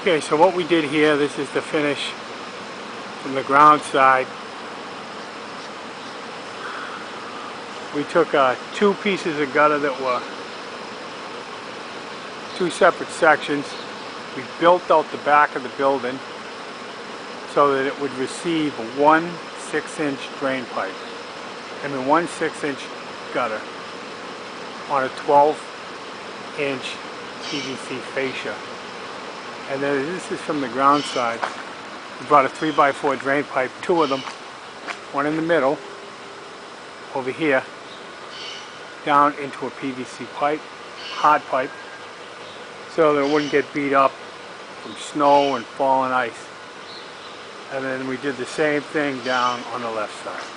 Okay, so what we did here, this is the finish from the ground side. We took two pieces of gutter that were two separate sections. We built out the back of the building so that it would receive one 6-inch drain pipe. I mean, one 6-inch gutter on a 12-inch PVC fascia. And then this is from the ground side. We brought a 3x4 drain pipe, two of them, one in the middle, over here, down into a PVC pipe, hard pipe, so that it wouldn't get beat up from snow and falling ice. And then we did the same thing down on the left side.